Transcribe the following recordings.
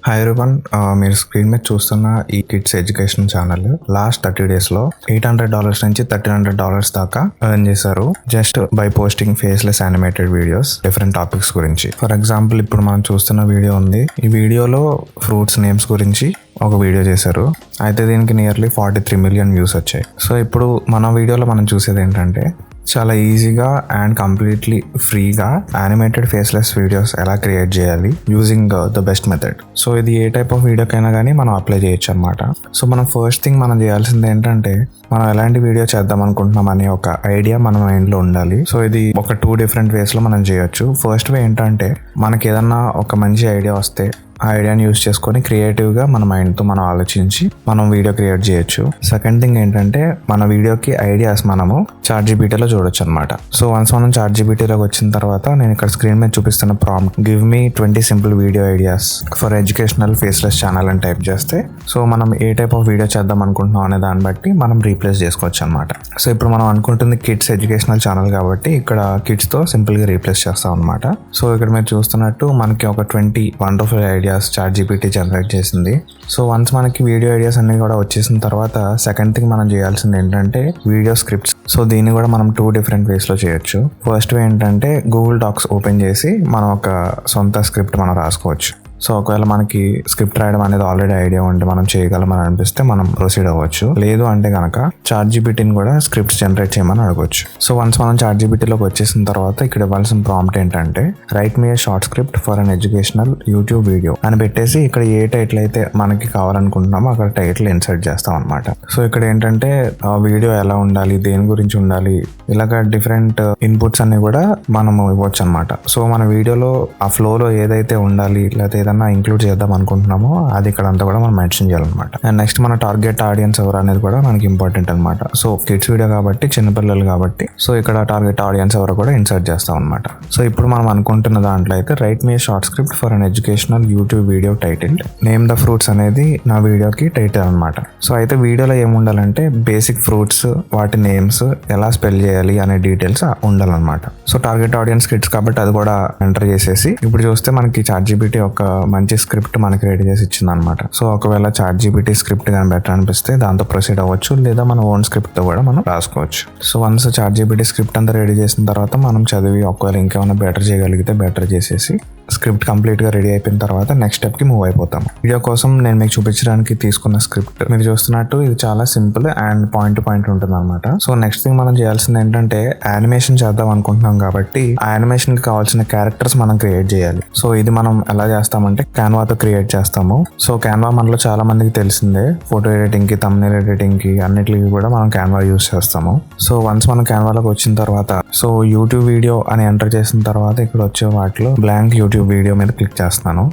Hi everyone, మీరు screen మీద చూస్తున్న ఈ kids education channel last 30 days లో $800 నుంచి $1,300 దాకా ఎర్న్ చేశారు just by posting faceless animated videos different topics గురించి. ఫర్ ఎగ్జాంపుల్ ఇప్పుడు మనం చూస్తున్న వీడియో ఉంది. ఈ వీడియోలో ఫ్రూట్స్ నేమ్స్ గురించి ఒక వీడియో చేశారు. అయితే దీనికి నియర్లీ 43 million వ్యూస్ వచ్చాయి. సో ఇప్పుడు మన వీడియోలో మనం చూసేది ఏంటంటే చాలా ఈజీగా అండ్ కంప్లీట్లీ ఫ్రీగా యానిమేటెడ్ ఫేస్లెస్ వీడియోస్ ఎలా క్రియేట్ చేయాలి using the best method. So ఇది ఏ టైప్ ఆఫ్ వీడియోకైనా కానీ మనం అప్లై చేయొచ్చు అనమాట. సో మనం ఫస్ట్ థింగ్ మనం చేయాల్సింది ఏంటంటే మనం ఎలాంటి వీడియో చేద్దాం అనుకుంటున్నాం అనే ఒక ఐడియా మన మైండ్లో ఉండాలి. సో ఇది ఒక 2 different వేస్లో మనం చేయొచ్చు. ఫస్ట్ వే ఏంటంటే మనకి ఏదన్నా ఒక మంచి ఐడియా వస్తే ఆ ఐడియాని యూజ్ చేసుకొని క్రియేటివ్గా మన మైండ్తో మనం ఆలోచించి మనం వీడియో క్రియేట్ చేయొచ్చు. సెకండ్ థింగ్ ఏంటంటే మన వీడియోకి ఐడియాస్ మనము ChatGPTలో చూడొచ్చు అనమాట. సో వన్స్ మనం ChatGPTలోకి వచ్చిన తర్వాత నేను ఇక్కడ స్క్రీన్ మీద చూపిస్తున్న prompt give me 20 simple video ideas for educational faceless channel అని టైప్ చేస్తే సో మనం ఏ టైప్ ఆఫ్ వీడియో చేద్దాం అనుకుంటున్నాం అనే దాన్ని బట్టి మనం రీప్లేస్ చేసుకోవచ్చు అనమాట. సో ఇప్పుడు మనం అనుకుంటుంది కిడ్స్ ఎడ్యుకేషనల్ ఛానల్ కాబట్టి ఇక్కడ కిడ్స్తో సింపుల్గా రీప్లేస్ చేస్తాం అనమాట. సో ఇక్కడ మీరు చూస్తున్నట్టు మనకి ఒక 20 వండర్ఫుల్ ఐడియాస్ ChatGPT జనరేట్ చేసింది. సో వన్స్ మనకి వీడియో ఐడియాస్ అన్ని కూడా వచ్చేసిన తర్వాత సెకండ్ థింగ్ మనం చేయాల్సింది ఏంటంటే వీడియో స్క్రిప్ట్స్. సో దీన్ని కూడా మనం 2 different వేస్లో చేయొచ్చు. ఫస్ట్ వే ఏంటంటే గూగుల్ డాక్స్ ఓపెన్ చేసి మనం ఒక సొంత స్క్రిప్ట్ మనం రాసుకోవచ్చు. సో ఒకవేళ మనకి స్క్రిప్ట్ రాయడం అనేది ఆల్రెడీ ఐడియా ఉంటే మనం చేయగలమని అనిపిస్తే మనం ప్రొసీడ్ అవ్వచ్చు. లేదు అంటే కనుక ChatGPTని కూడా స్క్రిప్ట్స్ జనరేట్ చేయమని అడగవచ్చు. సో వన్స్ మనం ChatGPTలోకి వచ్చేసిన తర్వాత ఇక్కడ ఇవ్వాల్సిన ప్రాంప్ట్ ఏంటంటే right me A short script for an educational YouTube video అని పెట్టేసి ఇక్కడ ఏ టైటిల్ అయితే మనకి కావాలనుకుంటున్నామో అక్కడ టైటిల్ ఇన్సర్ట్ చేస్తాం అనమాట. సో ఇక్కడ ఏంటంటే వీడియో ఎలా ఉండాలి, దేని గురించి ఉండాలి, ఇలాగ డిఫరెంట్ ఇన్పుట్స్ అన్ని కూడా మనం ఇవ్వచ్చు అనమాట. సో మన వీడియోలో ఆ ఫ్లోలో ఏదైతే ఉండాలి లేకపోతే ఏదన్నా ఇంక్లూడ్ చేద్దాం అనుకుంటున్నామో అది ఇక్కడ అంతా కూడా మనం మెన్షన్ చేయాలన్నమాట. అండ్ నెక్స్ట్ మన టార్గెట్ ఆడియన్స్ ఎవరు అనేది కూడా మనకి ఇంపార్టెంట్ అనమాట. సో కిడ్స్ వీడియో కాబట్టి చిన్నపిల్లలు కాబట్టి సో ఇక్కడ టార్గెట్ ఆడియన్స్ ఎవరు కూడా ఇన్సర్ట్ చేస్తాం అనమాట. సో ఇప్పుడు మనం అనుకుంటున్న దాంట్లో అయితే right me short script for an educational YouTube video title name the fruits అనేది నా వీడియోకి టైటిల్ అనమాట. సో అయితే వీడియోలో ఏముండాలంటే బేసిక్ ఫ్రూట్స్, వాటి నేమ్స్, ఎలా స్పెల్ చేయాలి అనే డీటెయిల్స్ ఉండాలన్నమాట. సో టార్గెట్ ఆడియన్స్ కిడ్స్ కాబట్టి అది కూడా ఎంటర్ చేసేసి ఇప్పుడు చూస్తే మనకి ChatGPT ఒక మంచి స్క్రిప్ట్ మనకి రెడీ చేసి ఇచ్చింది అనమాట. సో ఒకవేళ ChatGPT స్క్రిప్ట్ కానీ బెటర్ అనిపిస్తే దాంతో ప్రొసీడ్ అవ్వచ్చు, లేదా మన ఓన్ స్క్రిప్ట్ తో కూడా మనం రాసుకోవచ్చు. సో వన్స్ ChatGPT స్క్రిప్ట్ అంతా రెడీ చేసిన తర్వాత మనం చదివి ఒకవేళ ఇంకేమైనా బెటర్ చేయగలిగితే బెటర్ చేసేసి స్క్రిప్ట్ కంప్లీట్ గా రెడీ అయిపోయిన తర్వాత నెక్స్ట్ స్టెప్ కి మూవ్ అయిపోతాం. వీడియో కోసం నేను మీకు చూపించడానికి తీసుకున్న స్క్రిప్ట్ మీరు చూస్తున్నట్టు ఇది చాలా simple and point to point ఉంటుంది అనమాట. సో నెక్స్ట్ థింగ్ మనం చేయాల్సింది ఏంటంటే యానిమేషన్ చేద్దాం అనుకుంటున్నాం కాబట్టి ఆ యానిమేషన్ కి కావాల్సిన క్యారెక్టర్స్ మనం క్రియేట్ చేయాలి. సో ఇది మనం ఎలా చేస్తామంటే Canvaతో క్రియేట్ చేస్తాము. సో Canva మనలో చాలా మందికి తెలిసిందే, ఫోటో ఎడిటింగ్ కి, థంబ్నెయిల్ ఎడిటింగ్ కి అన్నిటికి కూడా మనం Canva యూస్ చేస్తాము. సో వన్స్ మనం Canvaలోకి వచ్చిన తర్వాత సో యూట్యూబ్ వీడియో అని ఎంటర్ చేసిన తర్వాత ఇక్కడ వచ్చే వాటిలో బ్లాంక్ యూట్యూబ్ వీడియో మీద క్లిక్ చేస్తాను.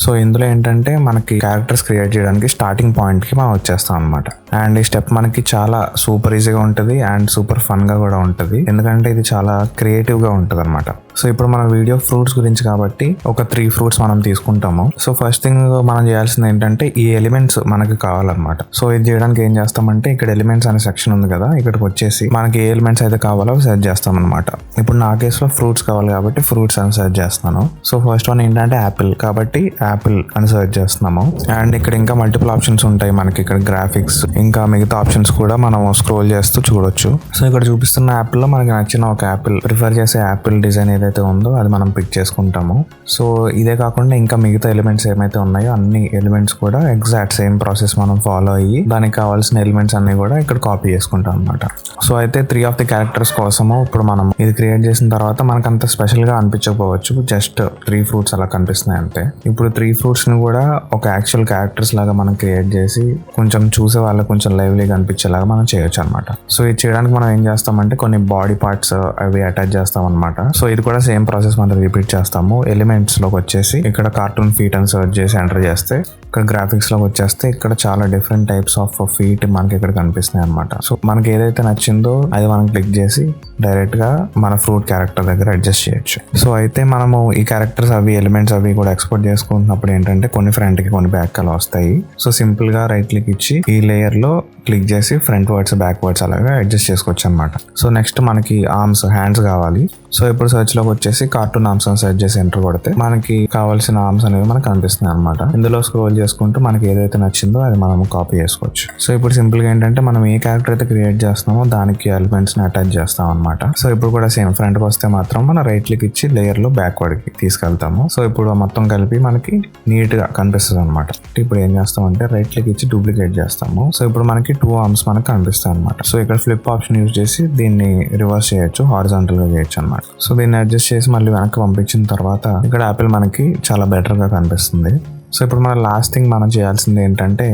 సో ఇందులో ఏంటంటే మనకి క్యారెక్టర్స్ క్రియేట్ చేయడానికి స్టార్టింగ్ పాయింట్కి మనం వచ్చేస్తాం అనమాట. అండ్ ఈ స్టెప్ మనకి చాలా సూపర్ ఈజీగా ఉంటుంది అండ్ సూపర్ ఫన్గా కూడా ఉంటుంది, ఎందుకంటే ఇది చాలా క్రియేటివ్గా ఉంటుంది అనమాట. సో ఇప్పుడు మన వీడియో ఫ్రూట్స్ గురించి కాబట్టి ఒక 3 fruits మనం తీసుకుంటాము. సో ఫస్ట్ థింగ్ మనం చేయాల్సింది ఏంటంటే ఈ ఎలిమెంట్స్ మనకి కావాలన్నమాట. సో ఇది చేయడానికి ఏం చేస్తామంటే ఇక్కడ ఎలిమెంట్స్ అనే సెక్షన్ ఉంది కదా, ఇక్కడికి వచ్చేసి మనకి ఏ ఎలిమెంట్స్ అయితే కావాలో సెర్చ్ చేస్తాం అనమాట. ఇప్పుడు నా కేసులో ఫ్రూట్స్ కావాలి కాబట్టి ఫ్రూట్స్ అని సెర్చ్ చేస్తాను. సో ఫస్ట్ వన్ ఏంటంటే యాపిల్ కాబట్టి యాపిల్ అని సెర్చ్ చేస్తున్నాము. అండ్ ఇక్కడ ఇంకా మల్టిపుల్ ఆప్షన్స్ ఉంటాయి మనకి, ఇక్కడ గ్రాఫిక్స్ ఇంకా మిగతా ఆప్షన్స్ కూడా మనం స్క్రోల్ చేస్తూ చూడొచ్చు. సో ఇక్కడ చూపిస్తున్న యాపిల్లో మనకి నచ్చిన ఒక యాపిల్, ప్రిఫర్ చేసే యాపిల్ డిజైన్ ఏదైతే ఉందో అది మనం పిక్ చేసుకుంటాము. సో ఇదే కాకుండా ఇంకా మిగతా ఎలిమెంట్స్ ఏమైతే ఉన్నాయో అన్ని ఎలిమెంట్స్ కూడా ఎగ్జాక్ట్ సేమ్ ప్రాసెస్ మనం ఫాలో అయ్యి దానికి కావాల్సిన ఎలిమెంట్స్ అన్ని కూడా ఇక్కడ కాపీ చేసుకుంటాం అనమాట. సో అయితే 3 of the క్యారెక్టర్స్ కోసము ఇప్పుడు మనం ఇది క్రియేట్ చేసిన తర్వాత మనకు అంత స్పెషల్ గా అనిపించకపోవచ్చు, జస్ట్ 3 fruits అలా కనిపిస్తున్నాయి అంతే. ఇప్పుడు 3 fruits ని కూడా ఒక యాక్చువల్ క్యారెక్టర్స్ లాగా మనం క్రియేట్ చేసి కొంచెం చూసే వాళ్ళకి కొంచెం లైవ్లీగా అనిపించేలాగా మనం చేయొచ్చు అనమాట. సో ఇది చేయడానికి మనం ఏం చేస్తామంటే కొన్ని బాడీ పార్ట్స్ అవి అటాచ్ చేస్తాం అనమాట. సో ఇది కూడా సేమ్ ప్రాసెస్ మనం రిపీట్ చేస్తాము. ఎలిమెంట్స్ లోకి వచ్చేసి ఇక్కడ కార్టూన్ ఫీట్ అని సర్చ్ చేసి ఎంటర్ చేస్తే ఇక్కడ గ్రాఫిక్స్ లోకి వచ్చేస్తే ఇక్కడ చాలా డిఫరెంట్ టైప్స్ ఆఫ్ ఫీట్ మనకి ఇక్కడ కనిపిస్తున్నాయి అనమాట. సో మనకి ఏదైతే నచ్చిందో అది మనం క్లిక్ చేసి డైరెక్ట్ గా మన ఫ్రూట్ క్యారెక్టర్ దగ్గర అడ్జస్ట్ చేయొచ్చు. సో అయితే మనము ఈ క్యారెక్టర్స్ అవి ఎలిమెంట్స్ అవి కూడా ఎక్స్పోర్ట్ చేసుకుంటున్నప్పుడు ఏంటంటే కొన్ని ఫ్రంట్ కి కొన్ని బ్యాక్ అలా వస్తాయి. సో సింపుల్ గా రైట్ క్లిక్ ఇచ్చి ఈ లేయర్ లో క్లిక్ చేసి ఫ్రంట్ వర్డ్స్ బ్యాక్ వర్డ్స్ అలాగా అడ్జస్ట్ చేసుకోవచ్చు అనమాట. సో నెక్స్ట్ మనకి ఆర్మ్స్ హ్యాండ్స్ కావాలి. సో ఇప్పుడు సెర్చ్ లోకి వచ్చేసి కార్టూన్ ఆర్మ్స్ అని సెర్చ్ చేసి ఎంటర్ కొడితే మనకి కావాల్సిన ఆర్మ్స్ అనేవి మనకు కనిపిస్తున్నాయి అనమాట. ఇందులో స్క్రోల్ చేసుకుంటూ మనకి ఏదైతే నచ్చిందో అది మనం కాపీ చేసుకోవచ్చు. సో ఇప్పుడు సింపుల్ గా ఏంటంటే మనం ఏ క్యారెక్టర్ అయితే క్రియేట్ చేస్తున్నామో దానికి ఎలిమెంట్స్ ని అటాచ్ చేస్తాం అనమాట. సో ఇప్పుడు కూడా సేమ్ ఫ్రంట్ కి వస్తే మాత్రం మనం రైట్ క్లిక్ ఇచ్చి లేయర్ లో బ్యాక్వర్డ్ కి తీసుకెళ్తాము. సో ఇప్పుడు మొత్తం కలిపి మనకి నీట్ గా కనిపిస్తుంది అనమాట. ఇప్పుడు ఏం చేస్తామంటే రైట్ క్లిక్ ఇచ్చి డూప్లికేట్ చేస్తాము. సో ఇప్పుడు మనకి 2 ఆర్మ్స్ మనకు కనిపిస్తాయి అనమాట. సో ఇక్కడ ఫ్లిప్ ఆప్షన్ యూజ్ చేసి దీన్ని రివర్స్ చేయొచ్చు, హారిజాంటల్ గా చేయొచ్చు అనమాట. సో దీన్ని అడ్జస్ట్ చేసి మళ్ళీ వెనక్కి పంపించిన తర్వాత ఇక్కడ యాపిల్ మనకి చాలా బెటర్ గా కనిపిస్తుంది. సో ఇప్పుడు మన లాస్ట్ థింగ్ మనం చేయాల్సింది ఏంటంటే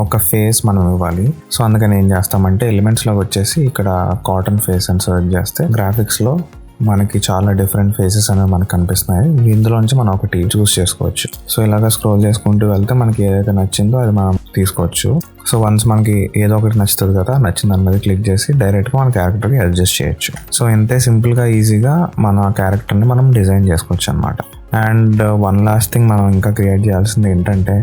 ఒక ఫేస్ మనం ఇవ్వాలి. సో అందుకని ఏం చేస్తామంటే ఎలిమెంట్స్ లో వచ్చేసి ఇక్కడ కాటన్ ఫేస్ అని సెర్చ్ చేస్తే గ్రాఫిక్స్ లో మనకి చాలా డిఫరెంట్ ఫేసెస్ అనేవి మనకు కనిపిస్తున్నాయి. ఇందులోంచి మనం ఒకటి చూస్ చేసుకోవచ్చు. సో ఇలాగా స్క్రోల్ చేసుకుంటూ వెళ్తే మనకి ఏదైతే నచ్చిందో అది మనం తీసుకోవచ్చు. సో వన్స్ మనకి ఏదో ఒకటి నచ్చుతుంది కదా, నచ్చిన దాని మీద క్లిక్ చేసి డైరెక్ట్ గా మన క్యారెక్టర్ కి అడ్జస్ట్ చేయొచ్చు. సో ఇంతే సింపుల్ గా ఈజీగా మన క్యారెక్టర్ ని మనం డిజైన్ చేసుకోవచ్చు అనమాట. అండ్ వన్ లాస్ట్ థింగ్ మనం ఇంకా క్రియేట్ చేయాల్సింది ఏంటంటే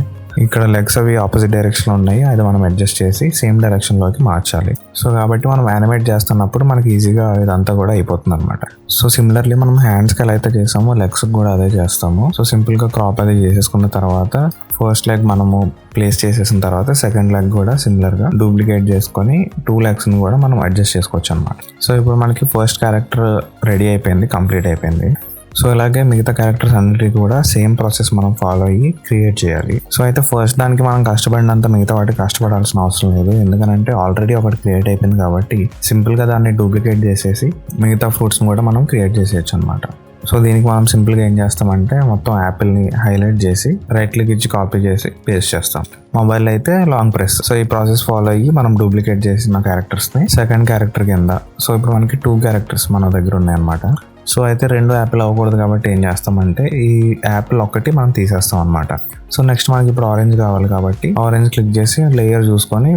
ఇక్కడ లెగ్స్ అవి ఆపోజిట్ డైరెక్షన్ లో ఉన్నాయి, అది మనం అడ్జస్ట్ చేసి సేమ్ డైరెక్షన్ లోకి మార్చాలి. సో కాబట్టి మనం యానిమేట్ చేస్తున్నప్పుడు మనకి ఈజీగా ఇదంతా కూడా అయిపోతుంది అనమాట. సో సిమిలర్లీ మనం హ్యాండ్స్ కి ఎలా అయితే చేసామో లెగ్స్ కూడా అదే చేస్తాము. సో సింపుల్ గా క్రాప్ అది చేసేసుకున్న తర్వాత ఫస్ట్ లెగ్ మనము ప్లేస్ చేసేసిన తర్వాత సెకండ్ లెగ్ కూడా సిమిలర్ గా డూప్లికేట్ చేసుకొని 2 లెగ్స్ ని కూడా మనం అడ్జస్ట్ చేసుకోవచ్చు అనమాట. సో ఇప్పుడు మనకి ఫస్ట్ క్యారెక్టర్ రెడీ అయిపోయింది, కంప్లీట్ అయిపోయింది. సో ఇలాగే మిగతా క్యారెక్టర్స్ అన్నిటికీ కూడా సేమ్ ప్రాసెస్ మనం ఫాలో అయ్యి క్రియేట్ చేయాలి. సో అయితే ఫస్ట్ దానికి మనం కష్టపడినంత మిగతా వాటికి కష్టపడాల్సిన అవసరం లేదు, ఎందుకంటే ఆల్రెడీ ఒకటి క్రియేట్ అయిపోయింది కాబట్టి సింపుల్ గా దాన్ని డూప్లికేట్ చేసేసి మిగతా ఫ్రూట్స్ కూడా మనం క్రియేట్ చేసేయచ్చు అనమాట. సో దీనికి మనం సింపుల్ గా ఏం చేస్తామంటే మొత్తం యాపిల్ ని హైలైట్ చేసి రైట్ క్లిక్ ఇచ్చి కాపీ చేసి పేస్ట్ చేస్తాం. మొబైల్ అయితే లాంగ్ ప్రెస్. సో ఈ ప్రాసెస్ ఫాలో అయ్యి మనం డూప్లికేట్ చేసిన క్యారెక్టర్స్ ని సెకండ్ క్యారెక్టర్ కింద, సో ఇప్పుడు మనకి 2 క్యారెక్టర్స్ మన దగ్గర ఉన్నాయన్నమాట. సో అయితే 2 యాపిల్ అవ్వకూడదు కాబట్టి ఏం చేస్తామంటే ఈ యాపిల్ ఒక్కటి మనం తీసేస్తాం అనమాట. సో నెక్స్ట్ మనకి ఇప్పుడు ఆరెంజ్ కావాలి కాబట్టి ఆరెంజ్ క్లిక్ చేసి లేయర్ చూసుకొని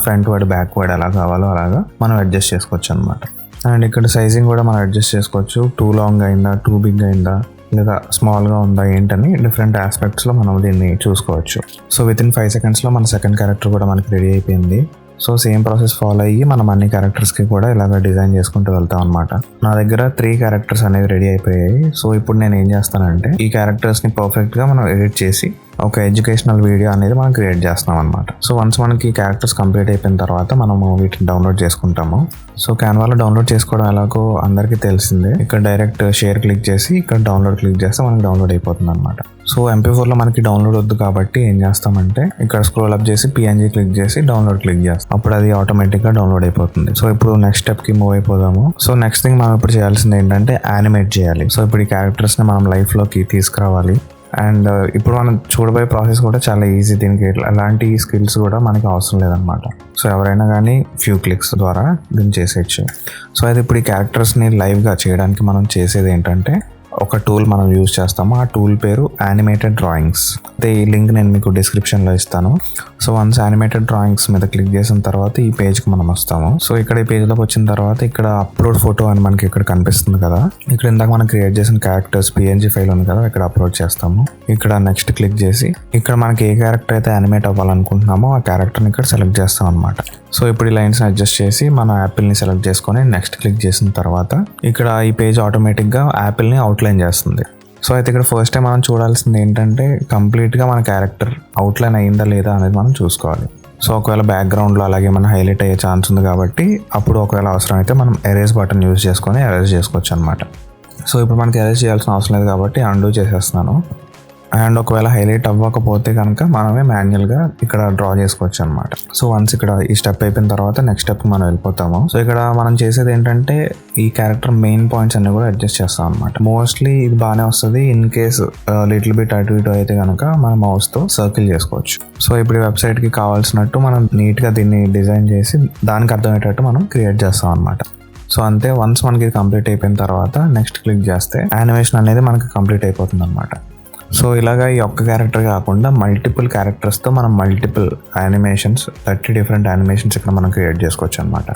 ఫ్రంట్ వర్డ్ బ్యాక్ వర్డ్ ఎలా కావాలో అలాగా మనం అడ్జస్ట్ చేసుకోవచ్చు అనమాట. అండ్ ఇక్కడ సైజింగ్ కూడా మనం అడ్జస్ట్ చేసుకోవచ్చు. 2 లాంగ్ అయిందా, 2 బిగ్ అయిందా, లేదా స్మాల్ గా ఉందా ఏంటని డిఫరెంట్ ఆస్పెక్ట్స్ లో మనం దీన్ని చూసుకోవచ్చు. సో విత్ ఇన్ 5 seconds లో మన సెకండ్ క్యారెక్టర్ కూడా మనకి రెడీ అయిపోయింది. సో సేమ్ ప్రాసెస్ ఫాలో అయ్యి మనం అన్ని క్యారెక్టర్స్ కి కూడా ఇలాగ డిజైన్ చేసుకుంటూ వెళ్తాం అనమాట. నా దగ్గర 3 క్యారెక్టర్స్ అనేవి రెడీ అయిపోయాయి. సో ఇప్పుడు నేను ఏం చేస్తానంటే ఈ క్యారెక్టర్స్ ని పర్ఫెక్ట్ గా మనం ఎడిట్ చేసి ఒక ఎడ్యుకేషనల్ వీడియో అనేది మనం క్రియేట్ చేస్తాం అనమాట. సో వన్స్ మనకి క్యారెక్టర్స్ కంప్లీట్ అయిపోయిన తర్వాత మనము వీటిని డౌన్లోడ్ చేసుకుంటాము. సో క్యాన్వాలో డౌన్లోడ్ చేసుకోవడం ఎలాగో అందరికీ తెలిసిందే. ఇక్కడ డైరెక్ట్ షేర్ క్లిక్ చేసి ఇక్కడ డౌన్లోడ్ క్లిక్ చేస్తే మనకి డౌన్లోడ్ అయిపోతుంది అనమాట. సో MP4 లో మనకి డౌన్లోడ్ వద్దు కాబట్టి ఏం చేస్తామంటే ఇక్కడ స్క్రోల్ అప్ చేసి PNG క్లిక్ చేసి డౌన్లోడ్ క్లిక్ చేస్తాం. అప్పుడు అది ఆటోమేటిక్ గా డౌన్లోడ్ అయిపోతుంది. సో ఇప్పుడు నెక్స్ట్ స్టెప్ కి మూవ్ అయిపోదాము. సో నెక్స్ట్ థింగ్ మనం ఇప్పుడు చేయాల్సింది ఏంటంటే యానిమేట్ చేయాలి. సో ఇప్పుడు ఈ క్యారెక్టర్స్ ని మనం లైఫ్ లోకి తీసుకురావాలి. అండ్ ఇప్పుడు మనం చూడబోయే ప్రాసెస్ కూడా చాలా ఈజీ. దీనికి ఎలాంటి స్కిల్స్ కూడా మనకి అవసరం లేదనమాట. సో ఎవరైనా కానీ ఫ్యూ క్లిక్స్ ద్వారా దీన్ని చేసేయచ్చు. సో అయితే ఇప్పుడు ఈ క్యారెక్టర్స్ని లైవ్గా చేయడానికి మనం చేసేది ఏంటంటే ఒక టూల్ మనం యూజ్ చేస్తాము. ఆ టూల్ పేరు యానిమేటెడ్ డ్రాయింగ్స్. అయితే ఈ లింక్ నేను మీకు డిస్క్రిప్షన్లో ఇస్తాను. సో వన్స్ యానిమేటెడ్ డ్రాయింగ్స్ మీద క్లిక్ చేసిన తర్వాత ఈ పేజ్కి మనం వస్తాము. సో ఇక్కడ ఈ పేజ్లోకి వచ్చిన తర్వాత ఇక్కడ అప్లోడ్ ఫోటో అని మనకి ఇక్కడ కనిపిస్తుంది కదా. ఇక్కడ ఇందాక మనం క్రియేట్ చేసిన క్యారెక్టర్స్ PNG ఫైల్ ఉంది కదా, ఇక్కడ అప్లోడ్ చేస్తాము. ఇక్కడ నెక్స్ట్ క్లిక్ చేసి ఇక్కడ మనకి ఏ క్యారెక్టర్ అయితే యానిమేట్ అవ్వాలనుకుంటున్నామో ఆ క్యారెక్టర్ని ఇక్కడ సెలెక్ట్ చేస్తాం అనమాట. సో ఇప్పుడు ఈ లైన్స్ని అడ్జస్ట్ చేసి మన యాపిల్ని సెలెక్ట్ చేసుకొని నెక్స్ట్ క్లిక్ చేసిన తర్వాత ఇక్కడ ఈ పేజ్ ఆటోమేటిక్గా యాపిల్ని అవుట్లైన్ చేస్తుంది. సో అయితే ఇక్కడ ఫస్ట్ టైం మనం చూడాల్సింది ఏంటంటే కంప్లీట్గా మన క్యారెక్టర్ అవుట్లైన్ అయిందా లేదా అనేది మనం చూసుకోవాలి. సో ఒకవేళ బ్యాక్గ్రౌండ్లో అలాగే మనం హైలైట్ అయ్యే ఛాన్స్ ఉంది కాబట్టి అప్పుడు ఒకవేళ అవసరం అయితే మనం ఎరేజ్ బటన్ యూజ్ చేసుకొని ఎరేజ్ చేసుకోవచ్చు అనమాట. సో ఇప్పుడు మనకి ఎరేజ్ చేయాల్సిన అవసరం లేదు కాబట్టి అండూ చేసేస్తున్నాను. అండ్ ఒకవేళ హైలైట్ అవ్వకపోతే కనుక మనమే మాన్యువల్గా ఇక్కడ డ్రా చేసుకోవచ్చు అనమాట. సో వన్స్ ఇక్కడ ఈ స్టెప్ అయిపోయిన తర్వాత నెక్స్ట్ స్టెప్ మనం వెళ్ళిపోతాము. సో ఇక్కడ మనం చేసేది ఏంటంటే ఈ క్యారెక్టర్ మెయిన్ పాయింట్స్ అన్ని కూడా అడ్జస్ట్ చేస్తాం అనమాట. మోస్ట్లీ ఇది బాగానే వస్తుంది. ఇన్ కేస్ లిటిల్ బిట్ అటు ఇటు అయితే కనుక మనం మౌస్తో సర్కిల్ చేసుకోవచ్చు. సో ఇప్పుడు ఈ వెబ్సైట్కి కావాల్సినట్టు మనం నీట్గా దీన్ని డిజైన్ చేసి దానికి అర్థమయ్యేటట్టు మనం క్రియేట్ చేస్తాం అనమాట. సో అంతే, వన్స్ మనకి ఇది కంప్లీట్ అయిపోయిన తర్వాత నెక్స్ట్ క్లిక్ చేస్తే యానిమేషన్ అనేది మనకి కంప్లీట్ అయిపోతుంది అనమాట. సో ఇలాగా ఈ ఒక్క క్యారెక్టర్ కాకుండా మల్టిపుల్ క్యారెక్టర్స్తో మనం మల్టిపుల్ యానిమేషన్స్ 30 డిఫరెంట్ యానిమేషన్స్ ఇక్కడ మనం క్రియేట్ చేసుకోవచ్చు అనమాట.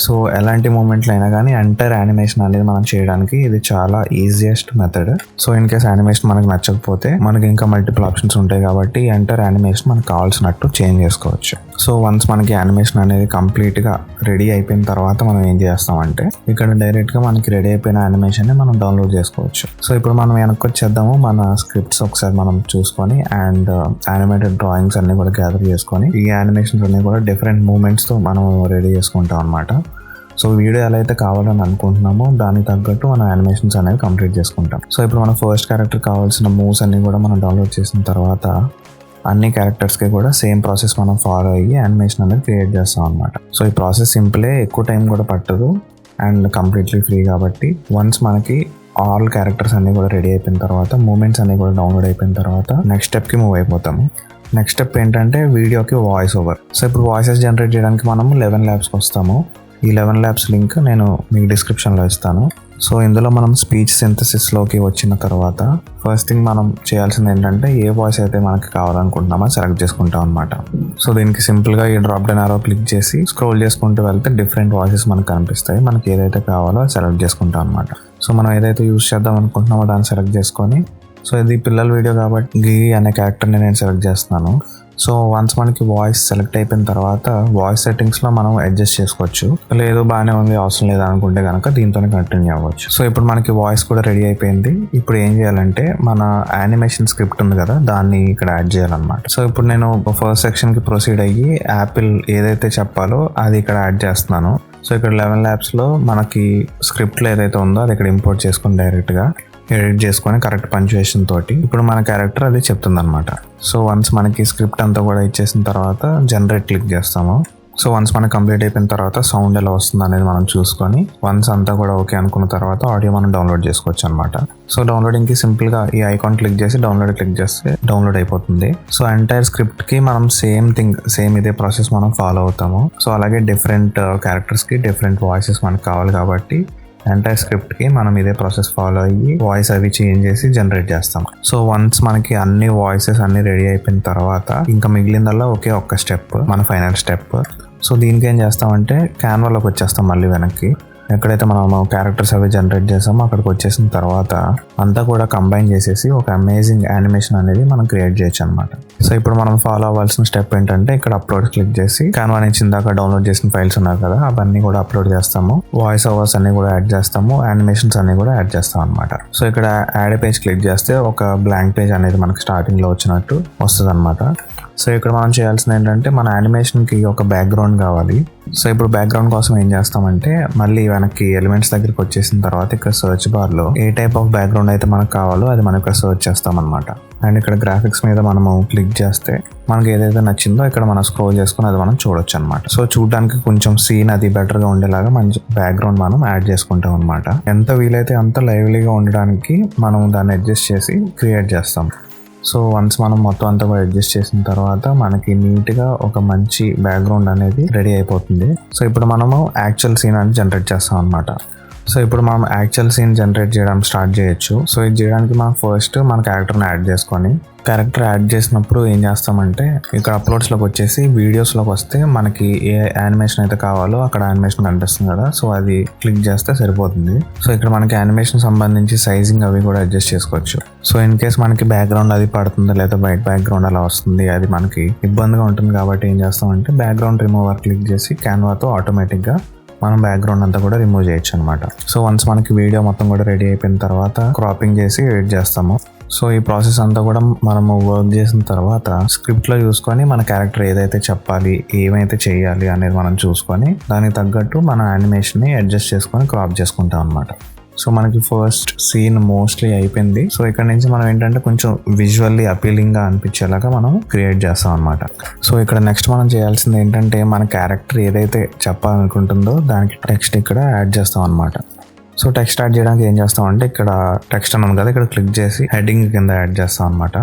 సో ఎలాంటి మూమెంట్లు అయినా కానీ ఎంటైర్ యానిమేషన్ అనేది మనం చేయడానికి ఇది చాలా easiest method. So in case animation మనకు నచ్చకపోతే మనకి ఇంకా మల్టిపుల్ ఆప్షన్స్ ఉంటాయి కాబట్టి ఎంటైర్ యానిమేషన్ మనకు కావాల్సినట్టు చేంజ్ చేసుకోవచ్చు. సో వన్స్ మనకి యానిమేషన్ అనేది కంప్లీట్గా రెడీ అయిపోయిన తర్వాత మనం ఏం చేస్తామంటే ఇక్కడ డైరెక్ట్గా మనకి రెడీ అయిపోయిన యానిమేషన్ని మనం డౌన్లోడ్ చేసుకోవచ్చు. సో ఇప్పుడు మనం వెనక్కి వచ్చేద్దాము, మన స్క్రిప్ట్స్ ఒకసారి మనం చూసుకొని అండ్ యానిమేటెడ్ డ్రాయింగ్స్ అన్ని కూడా గ్యాదర్ చేసుకొని ఈ యానిమేషన్స్ అన్ని కూడా డిఫరెంట్ మూమెంట్స్తో మనం రెడీ చేసుకుంటాం అనమాట. సో వీడియో ఎలా అయితే కావాలని అనుకుంటున్నామో దానికి తగ్గట్టు మనం యానిమేషన్స్ అనేవి కంప్లీట్ చేసుకుంటాం. సో ఇప్పుడు మన ఫస్ట్ క్యారెక్టర్ కావాల్సిన మూవ్స్ అన్ని కూడా మనం డౌన్లోడ్ చేసిన తర్వాత అన్ని క్యారెక్టర్స్కి కూడా సేమ్ ప్రాసెస్ మనం ఫాలో అయ్యి యానిమేషన్ అనేది క్రియేట్ చేస్తాం అనమాట. సో ఈ ప్రాసెస్ సింపులే, ఎక్కువ టైం కూడా పట్టదు అండ్ కంప్లీట్లీ ఫ్రీ కాబట్టి వన్స్ మనకి ఆల్ క్యారెక్టర్స్ అన్నీ కూడా రెడీ అయిపోయిన తర్వాత మూమెంట్స్ అన్నీ కూడా డౌన్లోడ్ అయిపోయిన తర్వాత నెక్స్ట్ స్టెప్కి మూవ్ అయిపోతాము. నెక్స్ట్ స్టెప్ ఏంటంటే వీడియోకి వాయిస్ ఓవర్. సో ఇప్పుడు వాయిసెస్ జనరేట్ చేయడానికి మనం 11 Labsకి వస్తాము. ఈ 11 Labs లింక్ నేను మీకు డిస్క్రిప్షన్లో ఇస్తాను. సో ఇందులో మనం స్పీచ్ సింథసిస్లోకి వచ్చిన తర్వాత ఫస్ట్ థింగ్ మనం చేయాల్సింది ఏంటంటే ఏ వాయిస్ అయితే మనకి కావాలనుకుంటున్నామో సెలెక్ట్ చేసుకుంటాం అనమాట. సో దీనికి సింపుల్గా ఈ డ్రాప్ డౌన్ ఆరో క్లిక్ చేసి స్క్రోల్ చేసుకుంటూ వెళ్తే డిఫరెంట్ వాయిసెస్ మనకు కనిపిస్తాయి. మనకి ఏదైతే కావాలో సెలెక్ట్ చేసుకుంటాం అనమాట. సో మనం ఏదైతే యూజ్ చేద్దాం అనుకుంటున్నామో దాన్ని సెలెక్ట్ చేసుకొని, సో ఇది పిల్లల వీడియో కాబట్టి గి అనే క్యారెక్టర్ని నేను సెలెక్ట్ చేస్తున్నాను. సో వన్స్ మనకి వాయిస్ సెలెక్ట్ అయిపోయిన తర్వాత వాయిస్ సెట్టింగ్స్లో మనం అడ్జస్ట్ చేసుకోవచ్చు. లేదు బాగానే ఉంది అవసరం లేదు అనుకుంటే కనుక దీంతోనే కంటిన్యూ అవ్వచ్చు. సో ఇప్పుడు మనకి వాయిస్ కూడా రెడీ అయిపోయింది. ఇప్పుడు ఏం చేయాలంటే మన యానిమేషన్ స్క్రిప్ట్ ఉంది కదా దాన్ని ఇక్కడ యాడ్ చేయాలన్నమాట. సో ఇప్పుడు నేను ఫస్ట్ సెక్షన్కి ప్రొసీడ్ అయ్యి యాపిల్ ఏదైతే చెప్పాలో అది ఇక్కడ యాడ్ చేస్తున్నాను. సో ఇక్కడ 11 Labsలో మనకి స్క్రిప్ట్లో ఏదైతే ఉందో అది ఇక్కడ ఇంపోర్ట్ చేసుకుని డైరెక్ట్గా ఎడిట్ చేసుకొని కరెక్ట్ పంచుయేషన్ తోటి ఇప్పుడు మన క్యారెక్టర్ అది చెప్తుంది అనమాట. సో వన్స్ మనకి స్క్రిప్ట్ అంతా కూడా ఇచ్చేసిన తర్వాత జనరేట్ క్లిక్ చేస్తాము. సో వన్స్ మనకి కంప్లీట్ అయిపోయిన తర్వాత సౌండ్ ఎలా వస్తుంది అనేది మనం చూసుకొని వన్స్ అంతా కూడా ఓకే అనుకున్న తర్వాత ఆడియో మనం డౌన్లోడ్ చేసుకోవచ్చు అనమాట. సో డౌన్లోడింగ్కి సింపుల్గా ఈ ఐకాన్ క్లిక్ చేసి డౌన్లోడ్ క్లిక్ చేస్తే డౌన్లోడ్ అయిపోతుంది. సో ఎంటైర్ స్క్రిప్ట్కి మనం సేమ్ ఇదే ప్రాసెస్ మనం ఫాలో అవుతాము. సో అలాగే డిఫరెంట్ క్యారెక్టర్స్కి డిఫరెంట్ వాయిసెస్ మనకు కావాలి కాబట్టి ఎంటైర్ స్క్రిప్ట్కి మనం ఇదే ప్రాసెస్ ఫాలో అయ్యి వాయిస్ అవి చేంజ్ చేసి జనరేట్ చేస్తాం. సో వన్స్ మనకి అన్ని వాయిసెస్ అన్ని రెడీ అయిపోయిన తర్వాత ఇంకా మిగిలిందల్లా ఒకే ఒక్క స్టెప్, మన ఫైనల్ స్టెప్. సో దీనికి ఏం చేస్తామంటే క్యాన్వాలోకి వచ్చేస్తాం మళ్ళీ వెనక్కి. ఎక్కడైతే మనం క్యారెక్టర్స్ అవి జనరేట్ చేసామో అక్కడికి వచ్చేసిన తర్వాత అంతా కూడా కంబైన్ చేసేసి ఒక అమేజింగ్ యానిమేషన్ అనేది మనం క్రియేట్ చేయొచ్చు అనమాట. సో ఇప్పుడు మనం ఫాలో అవ్వాల్సిన స్టెప్ ఏంటంటే ఇక్కడ అప్లోడ్ క్లిక్ చేసి క్యాన్వా నుంచి ఇందాక డౌన్లోడ్ చేసిన ఫైల్స్ ఉన్నాయి కదా అవన్నీ కూడా అప్లోడ్ చేస్తాము. వాయిస్ ఓవర్స్ అన్ని కూడా యాడ్ చేస్తాము, యానిమేషన్స్ అన్ని కూడా యాడ్ చేస్తాం అనమాట. సో ఇక్కడ యాడ్ పేజ్ క్లిక్ చేస్తే ఒక బ్లాంక్ పేజ్ అనేది మనకి స్టార్టింగ్ లో వచ్చినట్టు వస్తుంది అనమాట. సో ఇక్కడ మనం చేయాల్సింది ఏంటంటే మన యానిమేషన్కి ఒక బ్యాక్గ్రౌండ్ కావాలి. సో ఇప్పుడు బ్యాక్గ్రౌండ్ కోసం ఏం చేస్తామంటే మళ్ళీ వెనక్కి ఎలిమెంట్స్ దగ్గరికి వచ్చేసిన తర్వాత ఇక్కడ సర్చ్ బార్లో ఏ టైప్ ఆఫ్ బ్యాక్గ్రౌండ్ అయితే మనకు కావాలో అది మనం ఇక్కడ సర్చ్ చేస్తాం అనమాట. అండ్ ఇక్కడ గ్రాఫిక్స్ మీద మనము క్లిక్ చేస్తే మనకి ఏదైతే నచ్చిందో ఇక్కడ మనం స్క్రోల్ చేసుకుని అది మనం చూడొచ్చు అనమాట. సో చూడడానికి కొంచెం సీన్ అది బెటర్గా ఉండేలాగా మంచి బ్యాక్గ్రౌండ్ మనం యాడ్ చేసుకుంటాం అనమాట. ఎంత వీలైతే అంత లైవ్లీగా ఉండడానికి మనం దాన్ని అడ్జస్ట్ చేసి క్రియేట్ చేస్తాం. సో వన్స్ మనం మొత్తం అంతా కూడా అడ్జస్ట్ చేసిన తర్వాత మనకి నీట్గా ఒక మంచి బ్యాక్గ్రౌండ్ అనేది రెడీ అయిపోతుంది. సో ఇప్పుడు మనము యాక్చువల్ సీన్ అనేది జనరేట్ చేస్తాం అనమాట. సో ఇప్పుడు మనం యాక్చువల్ సీన్ జనరేట్ చేయడం స్టార్ట్ చేయొచ్చు. సో ఇది చేయడానికి మనం ఫస్ట్ మన క్యారెక్టర్ని యాడ్ చేసుకొని క్యారెక్టర్ యాడ్ చేసినప్పుడు ఏం చేస్తామంటే ఇక్కడ అప్లోడ్స్లోకి వచ్చేసి వీడియోస్లోకి వస్తే మనకి ఏ యానిమేషన్ అయితే కావాలో అక్కడ యానిమేషన్ కనిపిస్తుంది కదా, సో అది క్లిక్ చేస్తే సరిపోతుంది. సో ఇక్కడ మనకి యానిమేషన్ సంబంధించి సైజింగ్ అవి కూడా అడ్జస్ట్ చేసుకోవచ్చు. సో ఇన్ కేస్ మనకి బ్యాక్గ్రౌండ్ అది పడుతుంది లేదా బయట బ్యాక్గ్రౌండ్ అలా వస్తుంది అది మనకి ఇబ్బందిగా ఉంటుంది కాబట్టి ఏం చేస్తామంటే బ్యాక్గ్రౌండ్ రిమూవర్ క్లిక్ చేసి క్యాన్వాతో ఆటోమేటిక్గా మనం బ్యాక్గ్రౌండ్ అంతా కూడా రిమూవ్ చేయొచ్చు అనమాట. సో వన్స్ మనకి వీడియో మొత్తం కూడా రెడీ అయిపోయిన తర్వాత క్రాపింగ్ చేసి ఎడిట్ చేస్తాము. సో ఈ ప్రాసెస్ అంతా కూడా మనము వర్క్ చేసిన తర్వాత స్క్రిప్ట్లో చూసుకొని మన క్యారెక్టర్ ఏదైతే చెప్పాలి ఏమైతే చేయాలి అనేది మనం చూసుకొని దానికి తగ్గట్టు మన యానిమేషన్ని అడ్జస్ట్ చేసుకొని క్రాప్ చేసుకుంటాం అనమాట. సో మనకి ఫస్ట్ సీన్ మోస్ట్లీ అయిపోయింది. సో ఇక్కడ నుంచి మనం ఏంటంటే కొంచెం విజువల్లీ అపీలింగ్గా అనిపించేలాగా మనం క్రియేట్ చేస్తాం అనమాట. సో ఇక్కడ నెక్స్ట్ మనం చేయాల్సింది ఏంటంటే మన క్యారెక్టర్ ఏదైతే చెప్పాలనుకుంటుందో దానికి టెక్స్ట్ ఇక్కడ యాడ్ చేస్తాం అనమాట. సో టెక్స్ట్ యాడ్ చేయడానికి ఏం చేస్తామంటే ఇక్కడ టెక్స్ట్ అని ఉంది కదా ఇక్కడ క్లిక్ చేసి హెడ్డింగ్ కింద యాడ్ చేస్తాం అనమాట.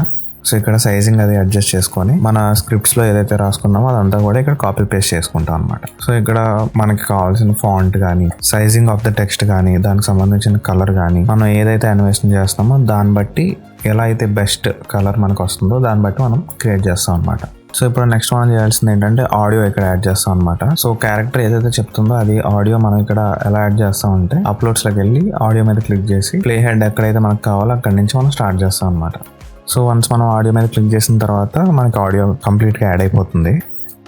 సో ఇక్కడ సైజింగ్ అది అడ్జస్ట్ చేసుకొని మన స్క్రిప్ట్స్ లో ఏదైతే రాసుకున్నామో అదంతా కూడా ఇక్కడ కాపీ పేస్ట్ చేసుకుంటాం అనమాట. సో ఇక్కడ మనకి కావాల్సిన ఫాంట్ కానీ, సైజింగ్ ఆఫ్ ద టెక్స్ట్ కానీ, దానికి సంబంధించిన కలర్ కానీ, మనం ఏదైతే అనిమేషన్ చేస్తామో దాన్ని బట్టి ఎలా అయితే బెస్ట్ కలర్ మనకు వస్తుందో దాన్ని బట్టి మనం క్రియేట్ చేస్తాం అనమాట. సో ఇప్పుడు నెక్స్ట్ మనం చేయాల్సింది ఏంటంటే ఆడియో ఇక్కడ యాడ్ చేస్తాం అనమాట. సో క్యారెక్టర్ ఏదైతే చెప్తుందో అది ఆడియో మనం ఇక్కడ ఎలా యాడ్ చేస్తామంటే అప్లోడ్స్లోకి వెళ్ళి ఆడియో మీద క్లిక్ చేసి ప్లే హెడ్ ఎక్కడైతే మనకు కావాలో అక్కడి నుంచి మనం స్టార్ట్ చేస్తాం అనమాట. సో వన్స్ మనం ఆడియో మీద క్లిక్ చేసిన తర్వాత మనకి ఆడియో కంప్లీట్గా యాడ్ అయిపోతుంది.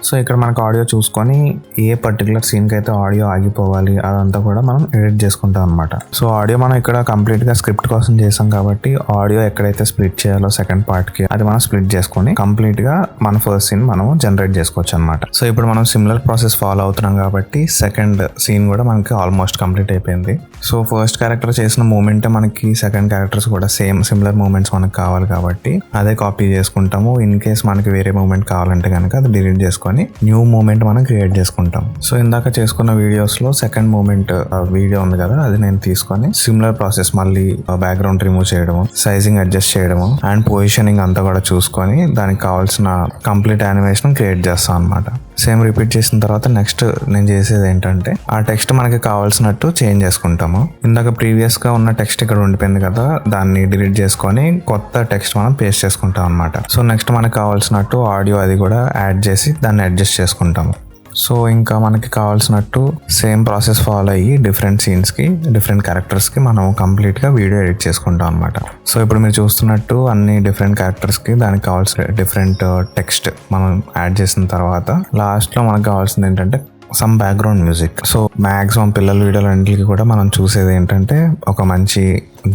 సో ఇక్కడ మనకు ఆడియో చూసుకొని ఏ పర్టికులర్ సీన్కి అయితే ఆడియో ఆగిపోవాలి అదంతా కూడా మనం ఎడిట్ చేసుకుంటాం అనమాట. సో ఆడియో మనం ఇక్కడ కంప్లీట్గా స్క్రిప్ట్ కోసం చేసాం కాబట్టి ఆడియో ఎక్కడైతే స్ప్లిట్ చేయాలో సెకండ్ పార్ట్కి అది మనం స్ప్లిట్ చేసుకొని కంప్లీట్గా మన ఫస్ట్ సీన్ మనం జనరేట్ చేసుకోవచ్చు అనమాట. సో ఇప్పుడు మనం సిమిలర్ ప్రాసెస్ ఫాలో అవుతున్నాం కాబట్టి సెకండ్ సీన్ కూడా మనకి ఆల్మోస్ట్ కంప్లీట్ అయిపోయింది. సో ఫస్ట్ క్యారెక్టర్ చేసిన మూమెంటే మనకి సెకండ్ క్యారెక్టర్స్ కూడా సేమ్ సిమిలర్ మూమెంట్స్ మనకు కావాలి కాబట్టి అదే కాపీ చేసుకుంటాము. ఇన్ కేస్ మనకి వేరే మూమెంట్ కావాలంటే కనుక అది డిలీట్ చేసుకొని న్యూ మూమెంట్ మనం క్రియేట్ చేసుకుంటాం. సో ఇందాక చేసుకున్న వీడియోస్ లో సెకండ్ మూమెంట్ వీడియో ఉంది కదా, అది నేను తీసుకొని సిమిలర్ ప్రాసెస్ మళ్ళీ బ్యాక్గ్రౌండ్ రిమూవ్ చేయడము, సైజింగ్ అడ్జస్ట్ చేయడము అండ్ పొజిషనింగ్ అంతా కూడా చూసుకొని దానికి కావాల్సిన కంప్లీట్ యానిమేషన్ క్రియేట్ చేస్తాం అనమాట. సేమ్ రిపీట్ చేసిన తర్వాత నెక్స్ట్ నేను చేసేది ఏంటంటే ఆ టెక్స్ట్ మనకి కావాల్సినట్టు చేంజ్ చేసుకుంటాము. ఇందాక ప్రీవియస్ గా ఉన్న టెక్స్ట్ ఇక్కడ ఉండిపోయింది కదా, దాన్ని డిలీట్ చేసుకొని కొత్త టెక్స్ట్ మనం పేస్ట్ చేసుకుంటాం అనమాట. సో నెక్స్ట్ మనకి కావాల్సినట్టు ఆడియో అది కూడా యాడ్ చేసి దాన్ని అడ్జస్ట్ చేసుకుంటాము. సో ఇంకా మనకి కావాల్సినట్టు సేమ్ ప్రాసెస్ ఫాలో అయ్యి డిఫరెంట్ సీన్స్కి, డిఫరెంట్ క్యారెక్టర్స్కి మనం కంప్లీట్గా వీడియో ఎడిట్ చేసుకుంటాం అనమాట. సో ఇప్పుడు మీరు చూస్తున్నట్టు అన్ని డిఫరెంట్ క్యారెక్టర్స్కి దానికి కావాల్సిన డిఫరెంట్ టెక్స్ట్ మనం యాడ్ చేసిన తర్వాత లాస్ట్లో మనకు కావాల్సింది ఏంటంటే some background music. So maximum పిల్లల వీడియోలన్నింటికి కూడా మనం చూసేది ఏంటంటే ఒక మంచి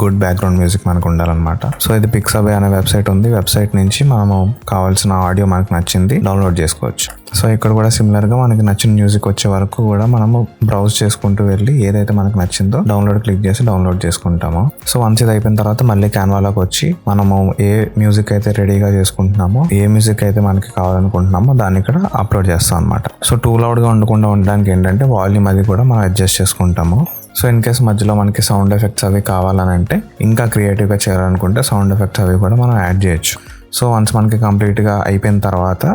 గుడ్ బ్యాక్గ్రౌండ్ మ్యూజిక్ మనకు ఉండాలన్నమాట. సో ఇది పిక్సాబే అనే వెబ్సైట్ ఉంది. వెబ్సైట్ నుంచి మనము కావాల్సిన ఆడియో మనకు నచ్చింది డౌన్లోడ్ చేసుకోవచ్చు. సో ఇక్కడ కూడా సిమిలర్ గా మనకి నచ్చిన మ్యూజిక్ వచ్చే వరకు కూడా మనము బ్రౌజ్ చేసుకుంటూ వెళ్ళి ఏదైతే మనకు నచ్చిందో డౌన్లోడ్ క్లిక్ చేసి డౌన్లోడ్ చేసుకుంటాము. సో వన్స్ ఇది అయిపోయిన తర్వాత మళ్ళీ క్యాన్వాలోకి వచ్చి మనము ఏ మ్యూజిక్ అయితే రెడీగా చేసుకుంటున్నామో, ఏ మ్యూజిక్ అయితే మనకి కావాలనుకుంటున్నామో దాన్ని ఇక్కడ అప్లోడ్ చేస్తాం అనమాట. సో టూ లౌడ్ గా ఉండకుండా ఉండడానికి ఏంటంటే వాల్యూమ్ అది కూడా మనం అడ్జస్ట్ చేసుకుంటాము. సో ఇన్ కేస్ మధ్యలో మనకి సౌండ్ ఎఫెక్ట్స్ అవి కావాలని అంటే ఇంకా క్రియేటివ్గా చేయాలనుకుంటే సౌండ్ ఎఫెక్ట్స్ అవి కూడా మనం యాడ్ చేయొచ్చు. సో వన్స్ మనకి కంప్లీట్గా అయిపోయిన తర్వాత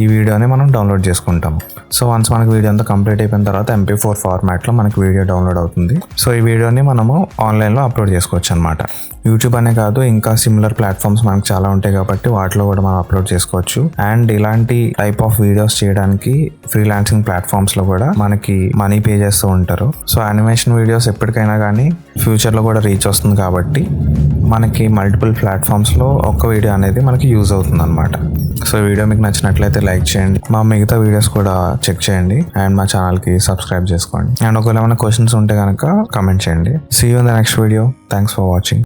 ఈ వీడియోని మనం డౌన్లోడ్ చేసుకుంటాము. సో వన్స్ మనకి వీడియో అంతా కంప్లీట్ అయిపోయిన తర్వాత MP4 ఫార్మాట్లో మనకి వీడియో డౌన్లోడ్ అవుతుంది. సో ఈ వీడియోని మనము ఆన్లైన్లో అప్లోడ్ చేసుకోవచ్చు అనమాట. యూట్యూబ్ అనే కాదు, ఇంకా సిమిలర్ ప్లాట్ఫామ్స్ మనకు చాలా ఉంటాయి కాబట్టి వాటిలో కూడా మనం అప్లోడ్ చేసుకోవచ్చు. అండ్ ఇలాంటి టైప్ ఆఫ్ వీడియోస్ చేయడానికి ఫ్రీలాన్సింగ్ ప్లాట్ఫామ్స్లో కూడా మనకి మనీ పే చేస్తూ ఉంటారు. సో యానిమేషన్ వీడియోస్ ఎప్పటికైనా కానీ ఫ్యూచర్లో కూడా రీచ్ వస్తుంది కాబట్టి మనకి మల్టిపుల్ ప్లాట్ఫామ్స్లో ఒక్క వీడియో అనేది మనకి యూజ్ అవుతుంది అనమాట. సో వీడియో మీకు నచ్చినట్లయితే లైక్ చేయండి, మా మిగతా వీడియోస్ కూడా చెక్ చేయండి అండ్ మా ఛానల్కి సబ్స్క్రైబ్ చేసుకోండి. అండ్ ఒకవేళ ఏమైనా క్వశ్చన్స్ ఉంటే కనుక కమెంట్ చేయండి. See you in the next video. Thanks for watching.